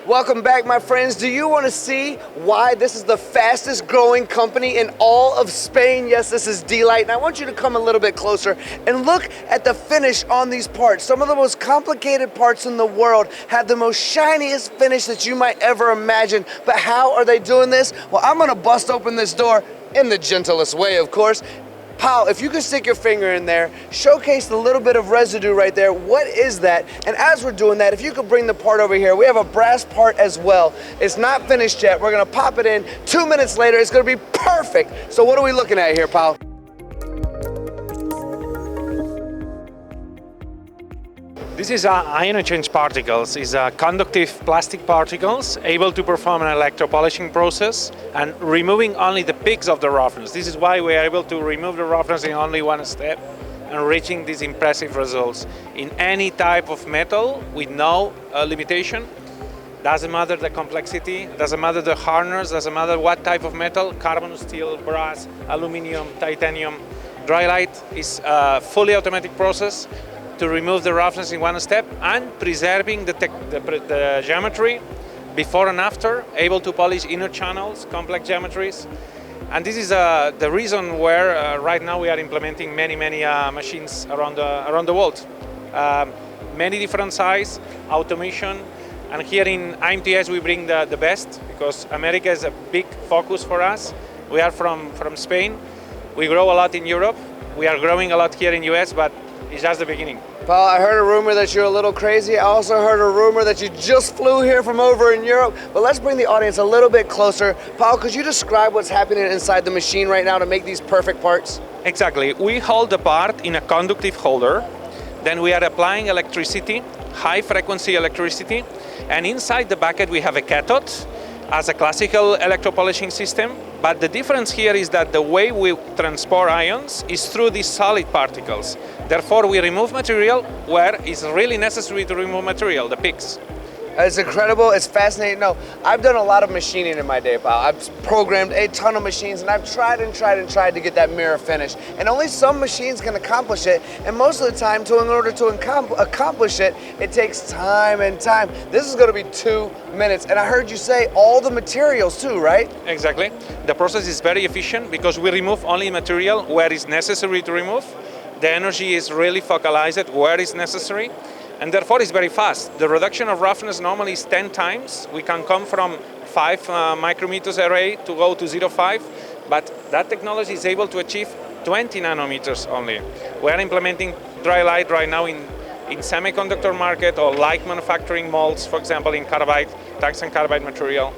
Welcome back, my friends. Do you want to see why this is the fastest growing company in all of Spain? Yes, this is Dlyte, and I want you to come a little bit closer and look at the finish on these parts. Some of the most complicated parts in the world have the most shiniest finish that you might ever imagine. But how are they doing this? Well, I'm gonna bust open this door in the gentlest way, of course. Paul, if you could stick your finger in there, showcase the little bit of residue right there. What is that? And as we're doing that, if you could bring the part over here, we have a brass part as well. It's not finished yet. We're gonna pop it in. 2 minutes later, it's gonna be perfect. So what are we looking at here, Paul? This is ion exchange particles. It's conductive plastic particles able to perform an electropolishing process and removing only the peaks of the roughness. This is why we are able to remove the roughness in only one step and reaching these impressive results in any type of metal with no limitation. Doesn't matter the complexity, doesn't matter the hardness, doesn't matter what type of metal, carbon, steel, brass, aluminum, titanium. Dlyte is a fully automatic process to remove the roughness in one step and preserving the geometry before and after, able to polish inner channels, complex geometries. And this is the reason where right now we are implementing many machines around the world. Many different size, automation, and here in IMTS we bring the best because America is a big focus for us. We are from Spain. We grow a lot in Europe. We are growing a lot here in US, but it's just the beginning. Paul, I heard a rumor that you're a little crazy. I also heard a rumor that you just flew here from over in Europe. But let's bring the audience a little bit closer. Paul, could you describe what's happening inside the machine right now to make these perfect parts? Exactly. We hold the part in a conductive holder. Then we are applying electricity, high frequency electricity. And inside the bucket we have a cathode as a classical electropolishing system. But the difference here is that the way we transport ions is through these solid particles. Therefore, we remove material where it's really necessary to remove material, the peaks. It's incredible, it's fascinating. No, I've done a lot of machining in my day, Paul. I've programmed a ton of machines and I've tried to get that mirror finish. And only some machines can accomplish it. And most of the time, in order to accomplish it, it takes time and time. This is gonna be 2 minutes. And I heard you say all the materials too, right? Exactly. The process is very efficient because we remove only material where it's necessary to remove. The energy is really focalized where it's necessary. And therefore it's very fast. The reduction of roughness normally is 10 times. We can come from 5 micrometers array to go to 0.5, but that technology is able to achieve 20 nanometers only. We're implementing Dlyte right now in semiconductor market or like manufacturing molds, for example, in carbide, tungsten carbide material,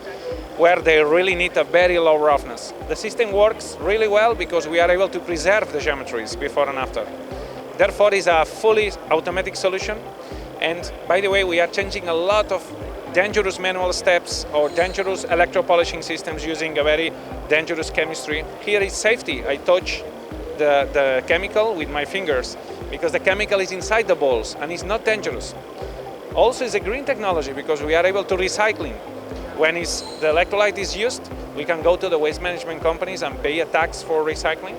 where they really need a very low roughness. The system works really well because we are able to preserve the geometries before and after. Therefore, it's a fully automatic solution. And by the way, we are changing a lot of dangerous manual steps or dangerous electropolishing systems using a very dangerous chemistry. Here is safety. I touch the chemical with my fingers because the chemical is inside the balls and it's not dangerous. Also, it's a green technology because we are able to recycling. When the electrolyte is used, we can go to the waste management companies and pay a tax for recycling.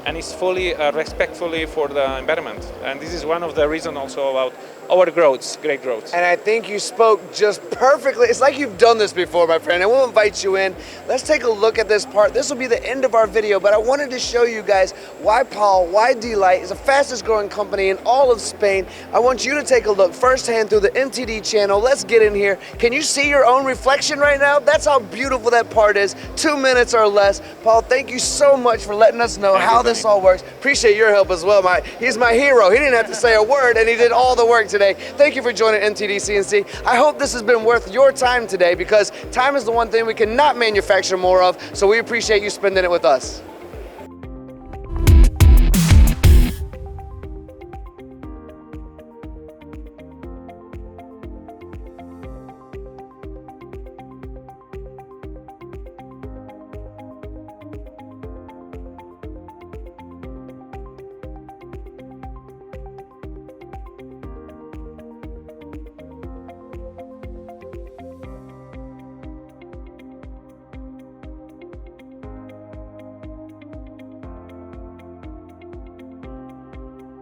And it's fully respectfully for the environment. And this is one of the reasons also about our growth, great growth. And I think you spoke just perfectly. It's like you've done this before, my friend, and we'll invite you in. Let's take a look at this part. This will be the end of our video, but I wanted to show you guys why Dlyte is the fastest growing company in all of Spain. I want you to take a look firsthand through the MTD channel. Let's get in here. Can you see your own reflection right now? That's how beautiful that part is. 2 minutes or less. Paul, thank you so much for letting us know how this all works. Appreciate your help as well. He's my hero. He didn't have to say a word and he did all the work today. Thank you for joining MTDCNC. I hope this has been worth your time today because time is the one thing we cannot manufacture more of, so we appreciate you spending it with us.